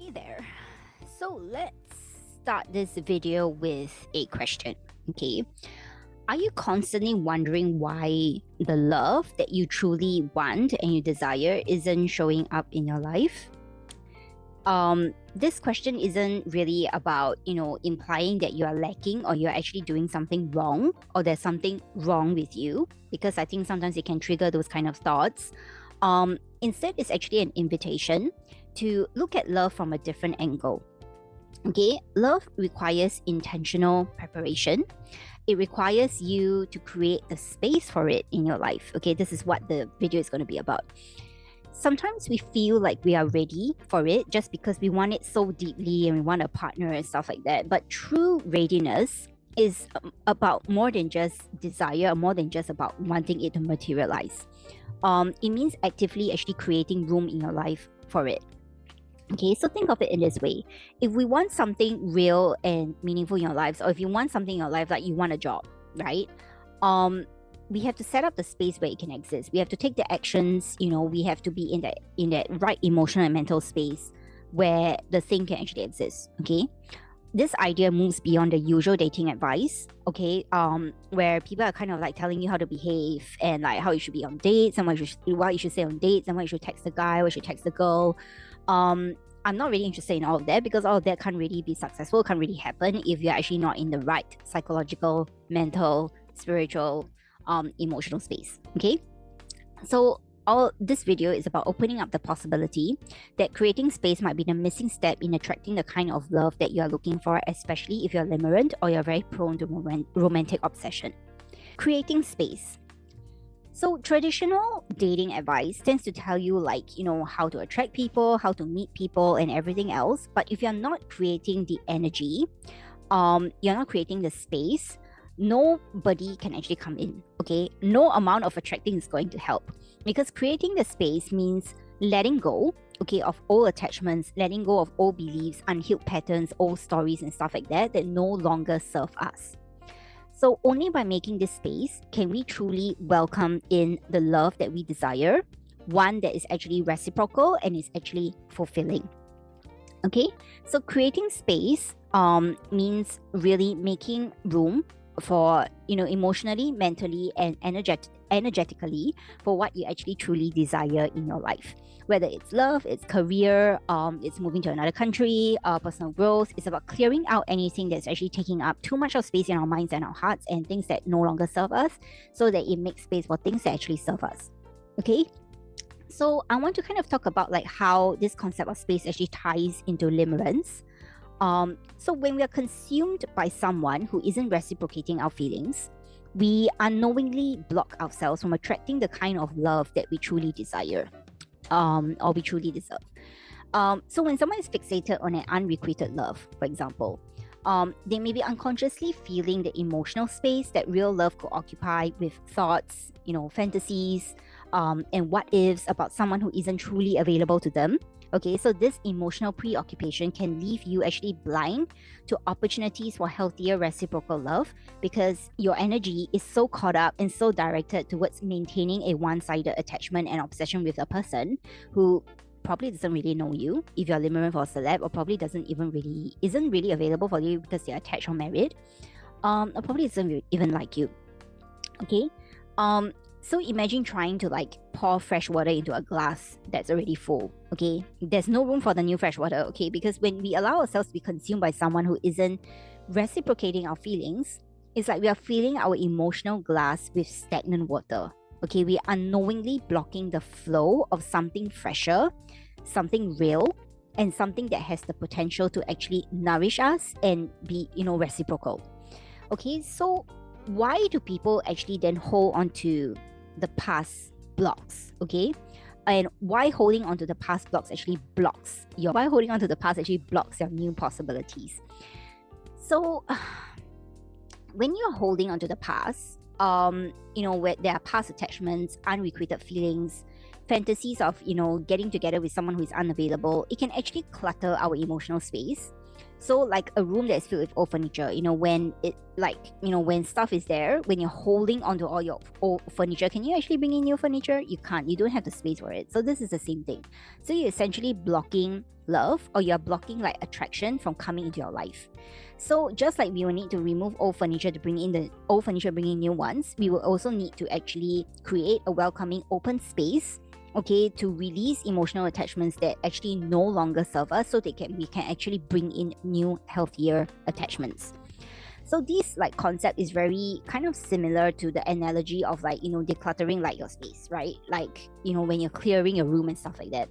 Hey there. So let's start this video with a question. Okay. Are you constantly wondering why the love that you truly want and you desire isn't showing up in your life? This question isn't really about, implying that you are lacking or you're actually doing something wrong or there's something wrong with you, because I think sometimes it can trigger those kind of thoughts. Instead, it's actually an invitation to look at love from a different angle. Okay, love requires intentional preparation. It requires you to create the space for it in your life. Okay, this is what the video is going to be about. Sometimes we feel like we are ready for it just because we want it so deeply and we want a partner and stuff like that. But true readiness is about more than just desire, more than just about wanting it to materialize. It means actively actually creating room in your life for it. Okay, so think of it in this way. If we want something real and meaningful in your lives, or if you want something in your life, like you want a job, right? We have to set up the space where it can exist. We have to take the actions, we have to be in that right emotional and mental space where the thing can actually exist. Okay. This idea moves beyond the usual dating advice, okay, where people are kind of like telling you how to behave and like how you should be on dates and what you should say on dates and what you should text the guy, what you should text the girl. I'm not really interested in all of that, because all of that can't really be successful, can't really happen if you're actually not in the right psychological, mental, spiritual, emotional space. Okay, so all this video is about opening up the possibility that creating space might be the missing step in attracting the kind of love that you are looking for, especially if you're limerent or you're very prone to romantic obsession. Creating space. So traditional dating advice tends to tell you how to attract people, how to meet people and everything else. But if you're not creating the energy, you're not creating the space, nobody can actually come in. Okay, no amount of attracting is going to help, because creating the space means letting go, okay, of old attachments, letting go of old beliefs, unhealed patterns, old stories and stuff like that no longer serve us. So only by making this space can we truly welcome in the love that we desire, one that is actually reciprocal and is actually fulfilling. Okay, so creating space means really making room for, emotionally, mentally, and energetically for what you actually truly desire in your life. Whether it's love, it's career, it's moving to another country, personal growth. It's about clearing out anything that's actually taking up too much of space in our minds and our hearts, and things that no longer serve us, so that it makes space for things that actually serve us. Okay, so I want to kind of talk about like how this concept of space actually ties into limerence. So when we are consumed by someone who isn't reciprocating our feelings, we unknowingly block ourselves from attracting the kind of love that we truly desire, or we truly deserve. So when someone is fixated on an unrequited love, for example, they may be unconsciously feeling the emotional space that real love could occupy with thoughts, fantasies, and what ifs about someone who isn't truly available to them. Okay, so this emotional preoccupation can leave you actually blind to opportunities for healthier reciprocal love, because your energy is so caught up and so directed towards maintaining a one-sided attachment and obsession with a person who probably doesn't really know you if you're limerent for a celeb, or probably isn't really available for you because they're attached or married, or probably doesn't even like you. Okay, so imagine trying to pour fresh water into a glass that's already full. Okay, there's no room for the new fresh water. Okay, because when we allow ourselves to be consumed by someone who isn't reciprocating our feelings, it's like we are filling our emotional glass with stagnant water. Okay, we are unknowingly blocking the flow of something fresher, something real, and something that has the potential to actually nourish us and be, reciprocal. Okay, so why do people actually then hold on to the past blocks? Okay, and why holding on to the past blocks actually blocks your new possibilities? So when you're holding on to the past, where there are past attachments, unrequited feelings, fantasies of getting together with someone who is unavailable, it can actually clutter our emotional space. So like a room that's filled with old furniture, when it when stuff is there, when you're holding onto all your old furniture, can you actually bring in new furniture? You can't. You don't have the space for it. So this is the same thing. So you're essentially blocking love, or you're blocking like attraction from coming into your life. So just like we will need to remove old furniture to bring in the old furniture, bring in new ones, we will also need to actually create a welcoming open space, okay, to release emotional attachments that actually no longer serve us, so we can actually bring in new, healthier attachments. So this like concept is very kind of similar to the analogy of like, decluttering like your space, right? Like, when you're clearing your room and stuff like that.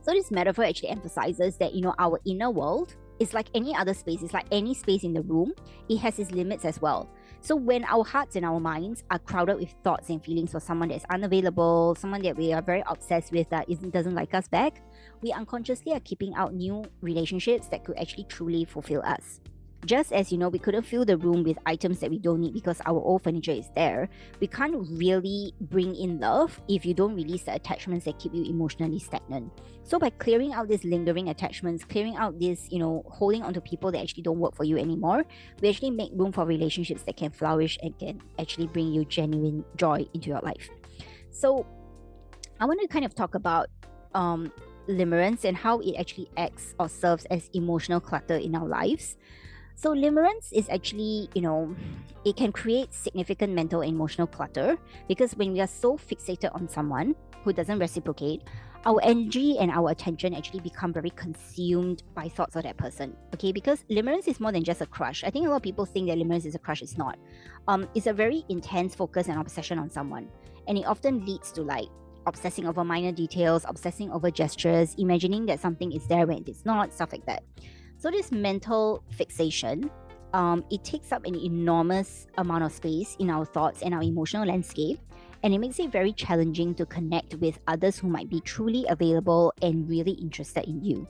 So this metaphor actually emphasizes that, our inner world is like any other space. It's like any space in the room. It has its limits as well. So when our hearts and our minds are crowded with thoughts and feelings for someone that's unavailable, someone that we are very obsessed with that doesn't like us back, we unconsciously are keeping out new relationships that could actually truly fulfill us. Just as, we couldn't fill the room with items that we don't need because our old furniture is there, we can't really bring in love if you don't release the attachments that keep you emotionally stagnant. So by clearing out these lingering attachments, clearing out this, holding on to people that actually don't work for you anymore, we actually make room for relationships that can flourish and can actually bring you genuine joy into your life. So I want to kind of talk about limerence and how it actually acts or serves as emotional clutter in our lives. So limerence is actually, it can create significant mental and emotional clutter, because when we are so fixated on someone who doesn't reciprocate, our energy and our attention actually become very consumed by thoughts of that person. Okay, because limerence is more than just a crush. I think a lot of people think that limerence is a crush. It's not. It's a very intense focus and obsession on someone, and it often leads to like obsessing over minor details, obsessing over gestures, imagining that something is there when it's not, stuff like that. So this mental fixation, it takes up an enormous amount of space in our thoughts and our emotional landscape, and it makes it very challenging to connect with others who might be truly available and really interested in you.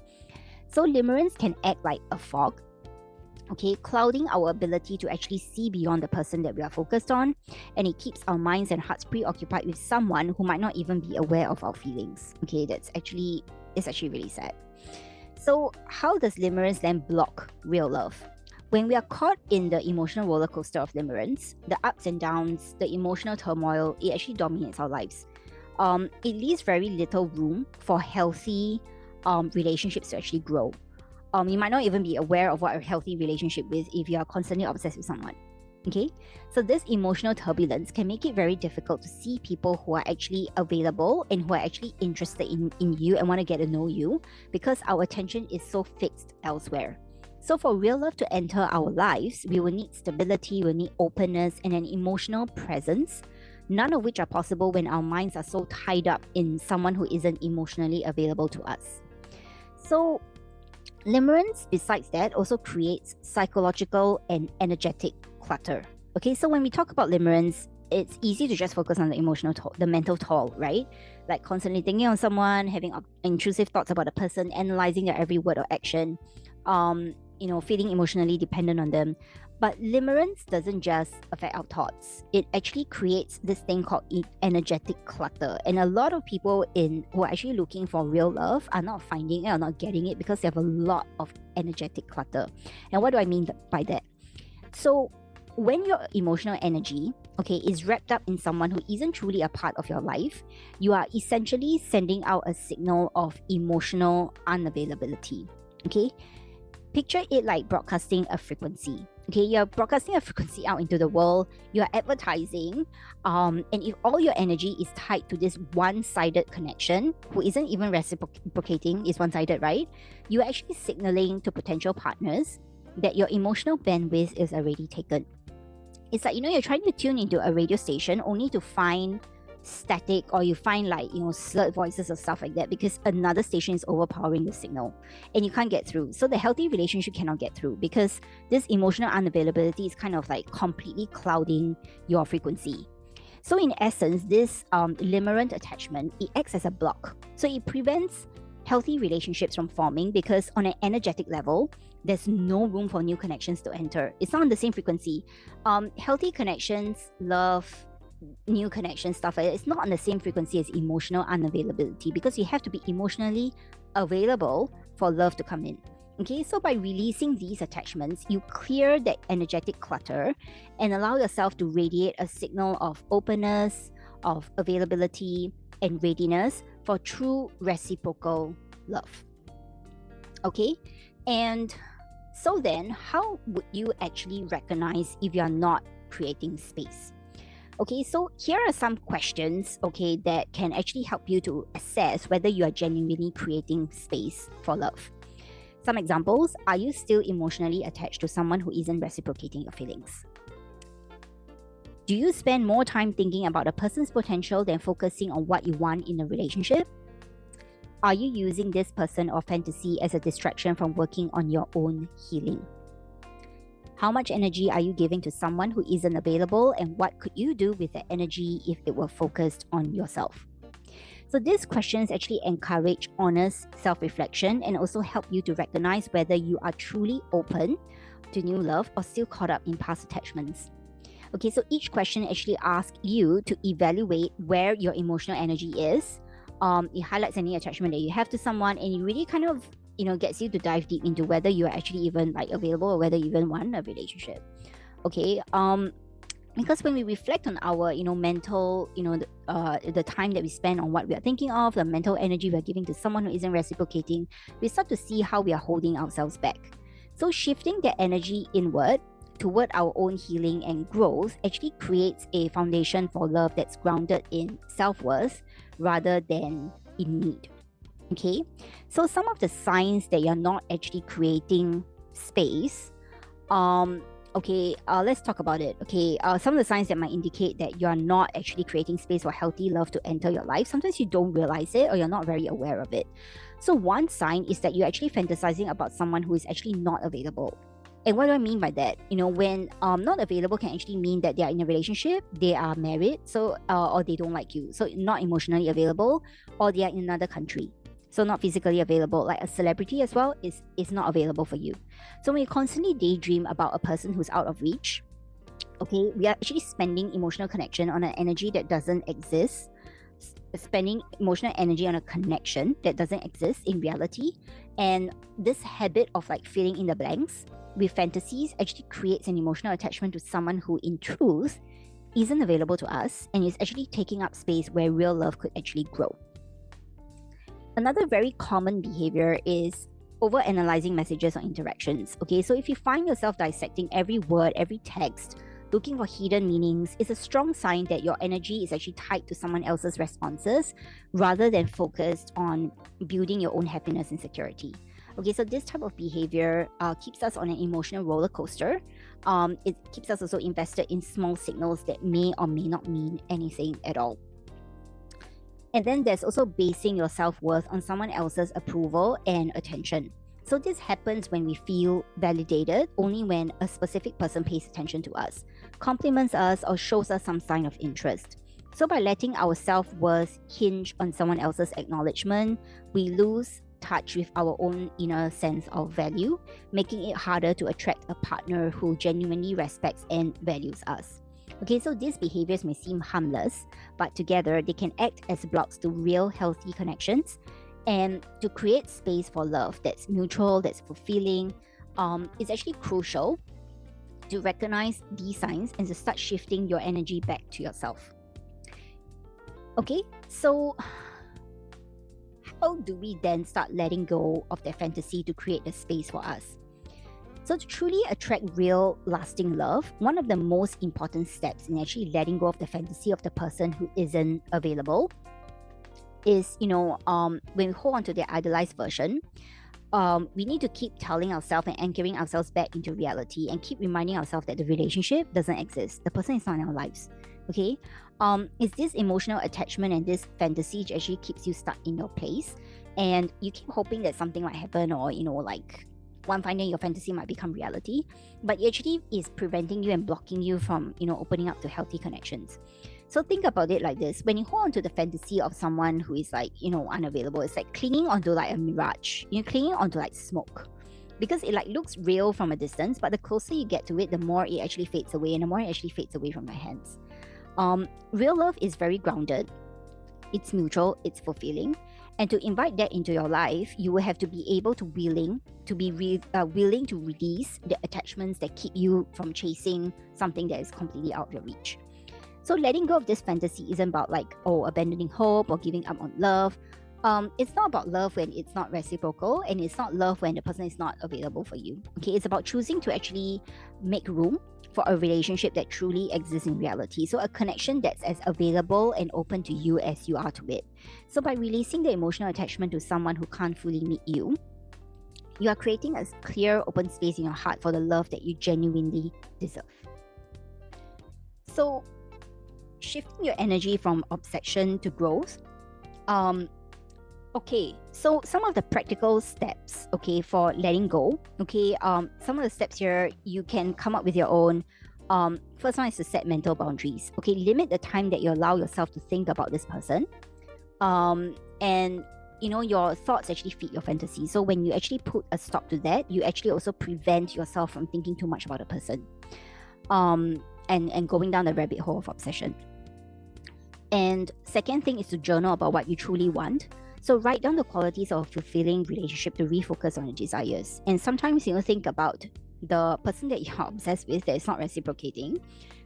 So limerence can act like a fog, okay, clouding our ability to actually see beyond the person that we are focused on, and it keeps our minds and hearts preoccupied with someone who might not even be aware of our feelings. Okay, it's actually really sad. So how does limerence then block real love? When we are caught in the emotional roller coaster of limerence, the ups and downs, the emotional turmoil, it actually dominates our lives. It leaves very little room for healthy relationships to actually grow. You might not even be aware of what a healthy relationship is if you are constantly obsessed with someone. Okay, so this emotional turbulence can make it very difficult to see people who are actually available and who are actually interested in you and want to get to know you, because our attention is so fixed elsewhere. So for real love to enter our lives, we will need stability, we'll need openness and an emotional presence, none of which are possible when our minds are so tied up in someone who isn't emotionally available to us. So limerence, besides that, also creates psychological and energetic clutter. Okay, so when we talk about limerence, it's easy to just focus on the emotional toll, the mental toll, right? Like constantly thinking on someone, having intrusive thoughts about a person, analyzing their every word or action, feeling emotionally dependent on them. But limerence doesn't just affect our thoughts. It actually creates this thing called energetic clutter. And a lot of people who are actually looking for real love are not finding it or not getting it because they have a lot of energetic clutter. And what do I mean by that? So when your emotional energy, okay, is wrapped up in someone who isn't truly a part of your life, you are essentially sending out a signal of emotional unavailability. Okay, picture it like broadcasting a frequency. Okay, you're broadcasting a frequency out into the world, you're advertising, and if all your energy is tied to this one-sided connection, who isn't even reciprocating, is one-sided, right? You're actually signaling to potential partners that your emotional bandwidth is already taken. It's like, you're trying to tune into a radio station only to find static, or you find like, slurred voices or stuff like that, because another station is overpowering the signal and you can't get through. So the healthy relationship cannot get through because this emotional unavailability is kind of like completely clouding your frequency. So in essence, this limerent attachment, it acts as a block. So it prevents healthy relationships from forming, because on an energetic level, there's no room for new connections to enter. It's not on the same frequency. Healthy connections, love, new connections, stuff like that, it's not on the same frequency as emotional unavailability, because you have to be emotionally available for love to come in. Okay, so by releasing these attachments, you clear that energetic clutter and allow yourself to radiate a signal of openness, of availability, and readiness for true reciprocal love. Okay, and so then how would you actually recognize if you're not creating space? Okay, so here are some questions, okay, that can actually help you to assess whether you are genuinely creating space for love. Some examples: are you still emotionally attached to someone who isn't reciprocating your feelings? Do you spend more time thinking about a person's potential than focusing on what you want in a relationship? Are you using this person or fantasy as a distraction from working on your own healing? How much energy are you giving to someone who isn't available, and what could you do with that energy if it were focused on yourself? So these questions actually encourage honest self-reflection and also help you to recognize whether you are truly open to new love or still caught up in past attachments. Okay, so each question actually asks you to evaluate where your emotional energy is. It highlights any attachment that you have to someone, and it really kind of gets you to dive deep into whether you are actually even like available or whether you even want a relationship. Okay, because when we reflect on our mental the time that we spend on what we are thinking of, the mental energy we are giving to someone who isn't reciprocating, we start to see how we are holding ourselves back. So shifting that energy inward toward our own healing and growth actually creates a foundation for love that's grounded in self-worth rather than in need. Okay, so some of the signs that you're not actually creating space, let's talk about it. Okay, some of the signs that might indicate that you're not actually creating space for healthy love to enter your life. Sometimes you don't realize it or you're not very aware of it. So one sign is that you're actually fantasizing about someone who is actually not available. And what do I mean by that? When not available can actually mean that they are in a relationship, they are married, so or they don't like you. So not emotionally available, or they are in another country. So not physically available, like a celebrity as well is not available for you. So when you constantly daydream about a person who's out of reach, okay, we are actually spending emotional connection on an energy that doesn't exist, spending emotional energy on a connection that doesn't exist in reality. And this habit of like filling in the blanks with fantasies actually creates an emotional attachment to someone who in truth isn't available to us and is actually taking up space where real love could actually grow. Another very common behavior is over-analyzing messages or interactions. Okay, so if you find yourself dissecting every word, every text, looking for hidden meanings, it's a strong sign that your energy is actually tied to someone else's responses rather than focused on building your own happiness and security. Okay, so this type of behavior keeps us on an emotional roller coaster. It keeps us also invested in small signals that may or may not mean anything at all. And then there's also basing your self-worth on someone else's approval and attention. So this happens when we feel validated only when a specific person pays attention to us, compliments us, or shows us some sign of interest. So by letting our self-worth hinge on someone else's acknowledgement, we lose touch with our own inner sense of value, making it harder to attract a partner who genuinely respects and values us. Okay, so these behaviors may seem harmless, but together they can act as blocks to real healthy connections. And to create space for love that's mutual, that's fulfilling, it's actually crucial to recognize these signs and to start shifting your energy back to yourself. Okay, so how do we then start letting go of that fantasy to create the space for us? So to truly attract real, lasting love, one of the most important steps in actually letting go of the fantasy of the person who isn't available is, when we hold on to their idealized version, we need to keep telling ourselves and anchoring ourselves back into reality and keep reminding ourselves that the relationship doesn't exist. The person is not in our lives. Okay? It's this emotional attachment and this fantasy which actually keeps you stuck in your place. And you keep hoping that something might happen or, like one fine day your fantasy might become reality. But it actually is preventing you and blocking you from, opening up to healthy connections. So think about it like this. When you hold on to the fantasy of someone who is like, unavailable, it's like clinging onto like a mirage. You're clinging onto like smoke. Because it like looks real from a distance, but the closer you get to it, the more it actually fades away and the more it actually fades away from your hands. Real love is very grounded. It's mutual, it's fulfilling. And to invite that into your life, you will have to be able to willing to release the attachments that keep you from chasing something that is completely out of your reach. So letting go of this fantasy isn't about like, abandoning hope or giving up on love. It's not about love when it's not reciprocal, and it's not love when the person is not available for you. Okay, it's about choosing to actually make room for a relationship that truly exists in reality. So a connection that's as available and open to you as you are to it. So by releasing the emotional attachment to someone who can't fully meet you, you are creating a clear, open space in your heart for the love that you genuinely deserve. So shifting your energy from obsession to growth. Okay, so some of the practical steps, okay, for letting go, okay, some of the steps here, you can come up with your own. First one is to set mental boundaries. Okay, limit the time that you allow yourself to think about this person. And your thoughts actually feed your fantasy. So when you actually put a stop to that, you actually also prevent yourself from thinking too much about a person. And going down the rabbit hole of obsession. And second thing is to journal about what you truly want. So write down the qualities of a fulfilling relationship to refocus on your desires. And sometimes, think about the person that you're obsessed with that is not reciprocating.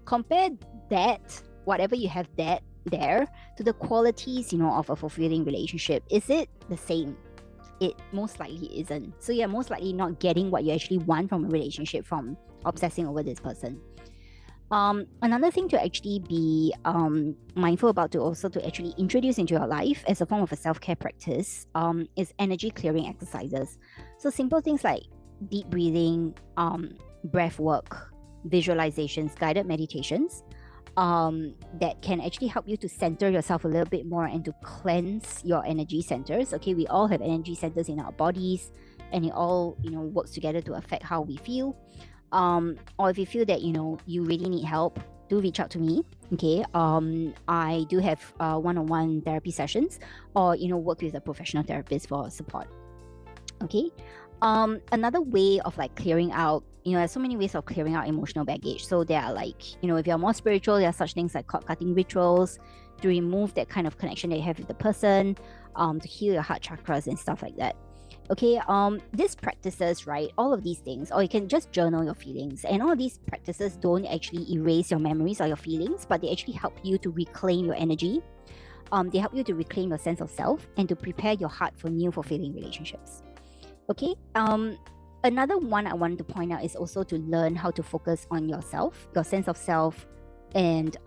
Compare that, whatever you have there, to the qualities, of a fulfilling relationship. Is it the same? It most likely isn't. So you're most likely not getting what you actually want from a relationship from obsessing over this person. Another thing to actually be mindful about to actually introduce into your life as a form of a self-care practice is energy clearing exercises. So simple things like deep breathing, breath work, visualizations, guided meditations that can actually help you to center yourself a little bit more and to cleanse your energy centers. Okay, we all have energy centers in our bodies, and it all works together to affect how we feel. Or if you feel that you really need help, do reach out to me. Okay, I do have one-on-one therapy sessions, or work with a professional therapist for support. Okay, another way of like clearing out, there's so many ways of clearing out emotional baggage. So there are like, if you're more spiritual, there are such things like cord cutting rituals to remove that kind of connection that you have with the person, to heal your heart chakras and stuff like that. Okay, these practices, right, all of these things, or you can just journal your feelings, and all of these practices don't actually erase your memories or your feelings, but they actually help you to reclaim your energy. They help you to reclaim your sense of self and to prepare your heart for new fulfilling relationships. Okay, another one I wanted to point out is also to learn how to focus on yourself, your sense of self, and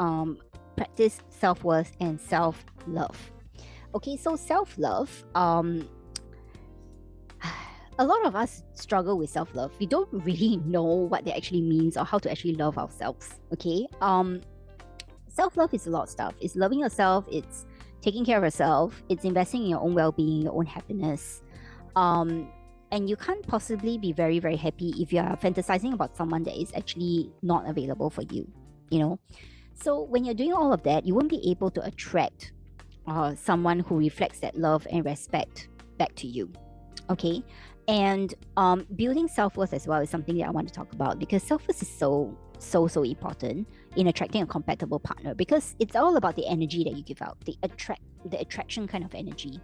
practice self-worth and self-love. Okay, so self-love, a lot of us struggle with self-love. We don't really know what that actually means or how to actually love ourselves. Okay, self-love is a lot of stuff. It's loving yourself, it's taking care of yourself, it's investing in your own well-being, your own happiness. And you can't possibly be very, very happy if you are fantasizing about someone that is actually not available for you, So when you're doing all of that, you won't be able to attract someone who reflects that love and respect back to you. Okay, and building self-worth as well is something that I want to talk about, because self-worth is so important in attracting a compatible partner, because it's all about the energy that you give out, the attraction kind of energy.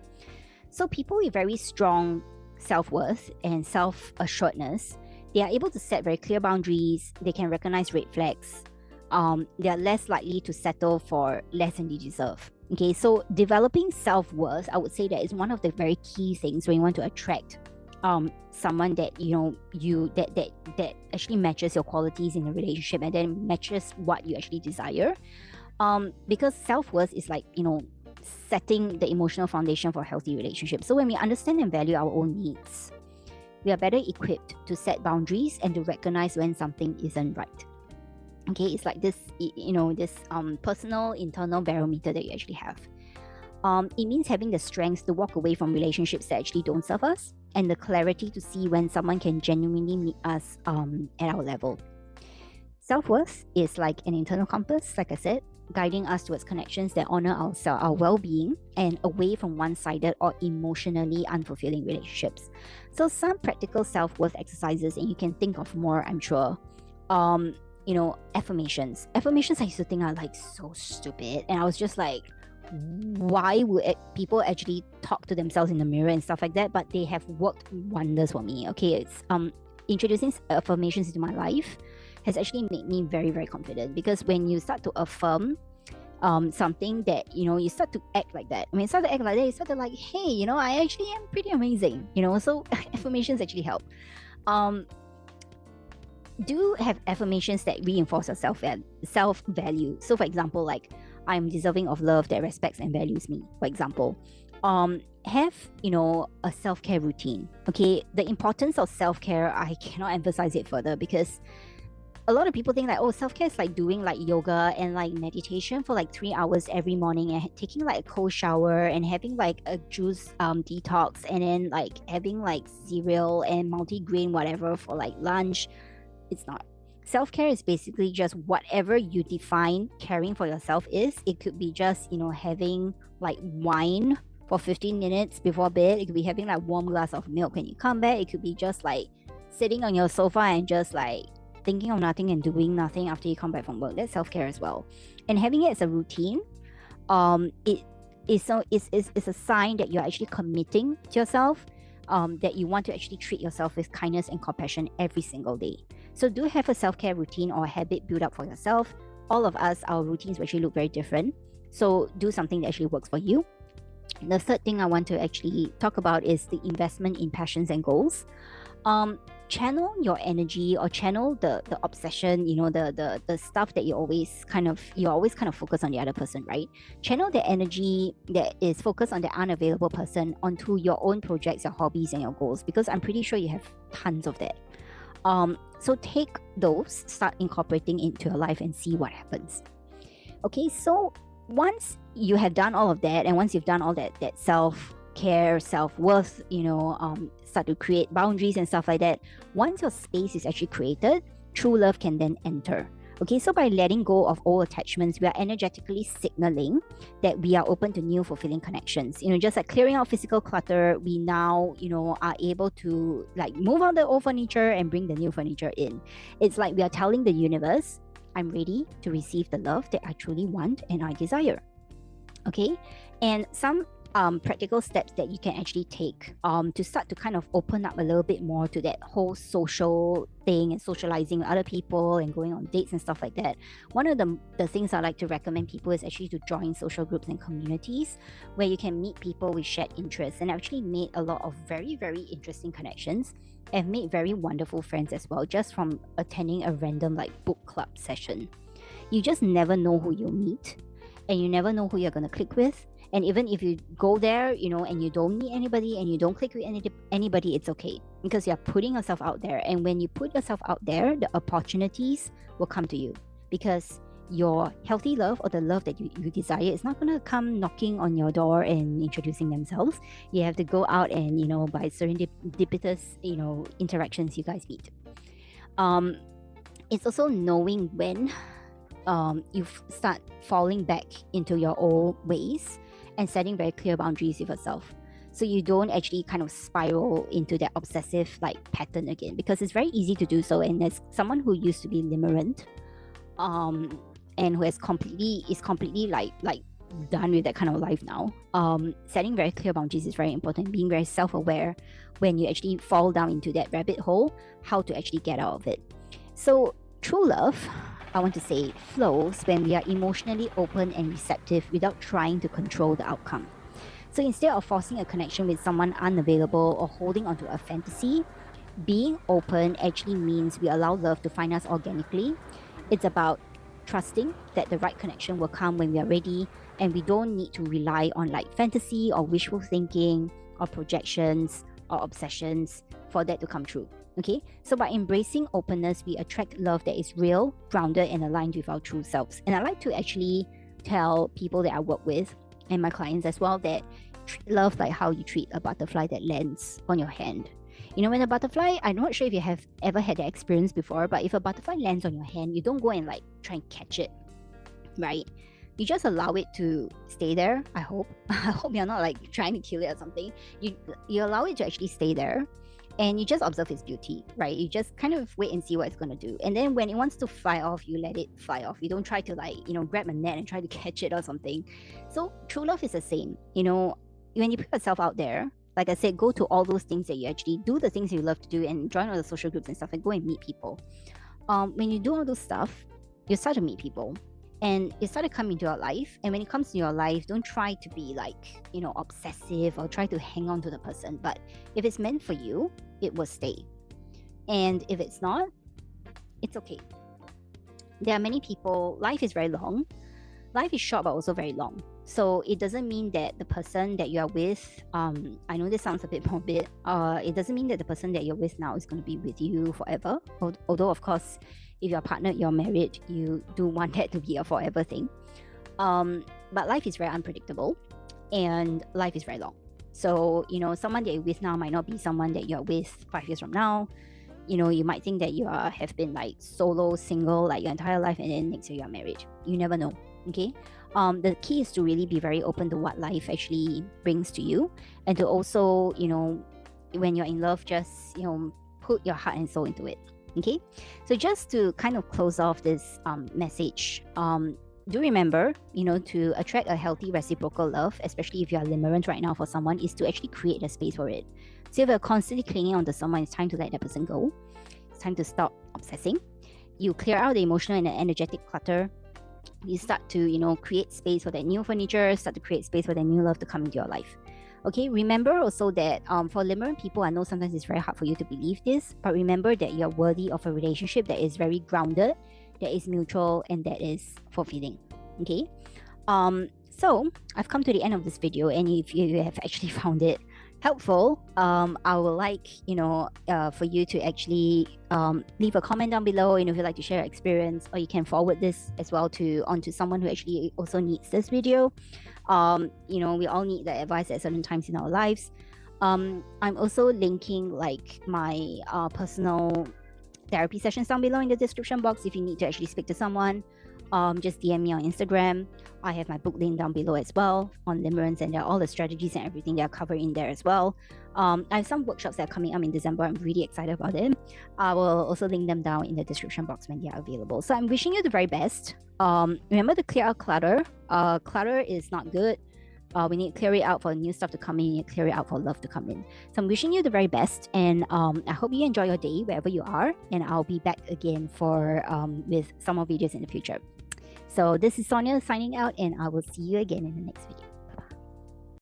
So people with very strong self-worth and self-assuredness, they are able to set very clear boundaries, they can recognize red flags, they are less likely to settle for less than they deserve. Okay, so developing self-worth, I would say that is one of the very key things when you want to attract someone that that actually matches your qualities in a relationship and then matches what you actually desire. Because self-worth is like, setting the emotional foundation for a healthy relationship. So when we understand and value our own needs, we are better equipped to set boundaries and to recognize when something isn't right. Okay, it's like this, this personal internal barometer that you actually have. It means having the strength to walk away from relationships that actually don't serve us, and the clarity to see when someone can genuinely meet us at our level. Self-worth is like an internal compass, like I said, guiding us towards connections that honor our well-being and away from one-sided or emotionally unfulfilling relationships. So some practical self-worth exercises, and you can think of more, I'm sure. Affirmations. Affirmations I used to think are like so stupid, and I was just like, why would people actually talk to themselves in the mirror and stuff like that, but they have worked wonders for me. Okay, it's introducing affirmations into my life has actually made me very, very confident, because when you start to affirm something that, you start to act like that. When you start to act like that, you start to like, hey, I actually am pretty amazing, so affirmations actually help. Do have affirmations that reinforce your self-value. So for example, like, I'm deserving of love that respects and values me, for example. Have, a self-care routine. Okay, the importance of self-care, I cannot emphasize it further, because a lot of people think like, oh, self-care is like doing like yoga and like meditation for like 3 hours every morning, and taking like a cold shower, and having like a juice detox, and then like having like cereal and multi-grain whatever for like lunch. It's not. Self-care is basically just whatever you define caring for yourself is. It could be just, having like wine for 15 minutes before bed. It could be having like warm glass of milk when you come back. It could be just like sitting on your sofa and just like thinking of nothing and doing nothing after you come back from work. That's self-care as well. And having it as a routine, it's a sign that you're actually committing to yourself, that you want to actually treat yourself with kindness and compassion every single day. So do have a self-care routine or a habit build up for yourself. All of us, our routines actually look very different. So do something that actually works for you. The third thing I want to actually talk about is the investment in passions and goals. Channel your energy, or channel the obsession, the stuff that you always kind of focus on the other person, right? Channel the energy that is focused on the unavailable person onto your own projects, your hobbies, and your goals, because I'm pretty sure you have tons of that. So take those, start incorporating into your life and see what happens. Okay, so once you have done all of that, and once you've done all that self-care, self-worth, start to create boundaries and stuff like that, once your space is actually created, true love can then enter. Okay, so by letting go of old attachments, we are energetically signaling that we are open to new fulfilling connections. Just like clearing out physical clutter, we now, are able to like move out the old furniture and bring the new furniture in. It's like we are telling the universe, I'm ready to receive the love that I truly want and I desire. Okay, and some practical steps that you can actually take to start to kind of open up a little bit more to that whole social thing and socializing with other people and going on dates and stuff like that. One of the things I like to recommend people is actually to join social groups and communities where you can meet people with shared interests, and actually made a lot of very, very interesting connections and made very wonderful friends as well, just from attending a random like book club session. You just never know who you'll meet, and you never know who you're going to click with. And even if you go there, and you don't meet anybody and you don't click with anybody, it's okay, because you're putting yourself out there. And when you put yourself out there, the opportunities will come to you, because your healthy love, or the love that you desire, is not going to come knocking on your door and introducing themselves. You have to go out and, by serendipitous, interactions you guys meet. It's also knowing when you start falling back into your old ways, and setting very clear boundaries with yourself, so you don't actually kind of spiral into that obsessive like pattern again, because it's very easy to do so. And as someone who used to be limerent, and who is completely like done with that kind of life now, setting very clear boundaries is very important. Being very self-aware when you actually fall down into that rabbit hole, how to actually get out of it. So true love, I want to say, flows when we are emotionally open and receptive without trying to control the outcome. So instead of forcing a connection with someone unavailable or holding onto a fantasy, being open actually means we allow love to find us organically. It's about trusting that the right connection will come when we are ready, and we don't need to rely on like fantasy or wishful thinking or projections or obsessions for that to come true. Okay, so by embracing openness, we attract love that is real, grounded, and aligned with our true selves. And I like to actually tell people that I work with, and my clients as well, that love like how you treat a butterfly that lands on your hand. When a butterfly, I'm not sure if you have ever had that experience before, but if a butterfly lands on your hand, you don't go and like try and catch it, right? You just allow it to stay there. I hope you're not like trying to kill it or something. You allow it to actually stay there. and you just observe its beauty, right? You just kind of wait and see what it's going to do. And then when it wants to fly off, you let it fly off. You don't try to grab a net and try to catch it or something. So true love is the same. When you put yourself out there, like I said, go to all those things that you actually do, the things you love to do, and join all the social groups and stuff, and go and meet people. When you do all those stuff, you start to meet people. And it started coming into your life. And when it comes to your life, don't try to be obsessive or try to hang on to the person. But if it's meant for you, it will stay. And if it's not, it's okay. There are many people, life is very long. Life is short, but also very long. So it doesn't mean that the person that you are with, I know this sounds a bit morbid, it doesn't mean that the person that you're with now is going to be with you forever. Although, of course, if you're partnered, you're married, you do want that to be a forever thing. But life is very unpredictable and life is very long. So, someone that you're with now might not be someone that you're with 5 years from now. You might think that you have been solo, single, your entire life, and then next year you're married. You never know, okay? The key is to really be very open to what life actually brings to you, and to also, when you're in love, just, put your heart and soul into it. Okay, so just to kind of close off this message, do remember, to attract a healthy reciprocal love, especially if you're limerent right now for someone, is to actually create a space for it. So if you're constantly clinging on to someone, it's time to let that person go. It's time to stop obsessing. You clear out the emotional and the energetic clutter. You start to, create space for that new furniture, start to create space for that new love to come into your life. Okay, remember also that for limerent people, I know sometimes it's very hard for you to believe this, but remember that you're worthy of a relationship that is very grounded, that is mutual, and that is fulfilling. Okay, so I've come to the end of this video, and if you have actually found it helpful, I would like for you to actually leave a comment down below, if you'd like to share your experience, or you can forward this as well onto someone who actually also needs this video. We all need the advice at certain times in our lives. I'm also linking my personal therapy sessions down below in the description box. If you need to actually speak to someone, just DM me on Instagram. I have my book link down below as well on limerence, and there are all the strategies and everything that are covered in there as well. I have some workshops that are coming up in December. I'm really excited about it. I will also link them down in the description box when they are available. So I'm wishing you the very best. Remember to clear out clutter. Clutter is not good. We need to clear it out for new stuff to come in, and clear it out for love to come in. So I'm wishing you the very best, and I hope you enjoy your day wherever you are, and I'll be back again with some more videos in the future. So this is Sonia signing out, and I will see you again in the next video.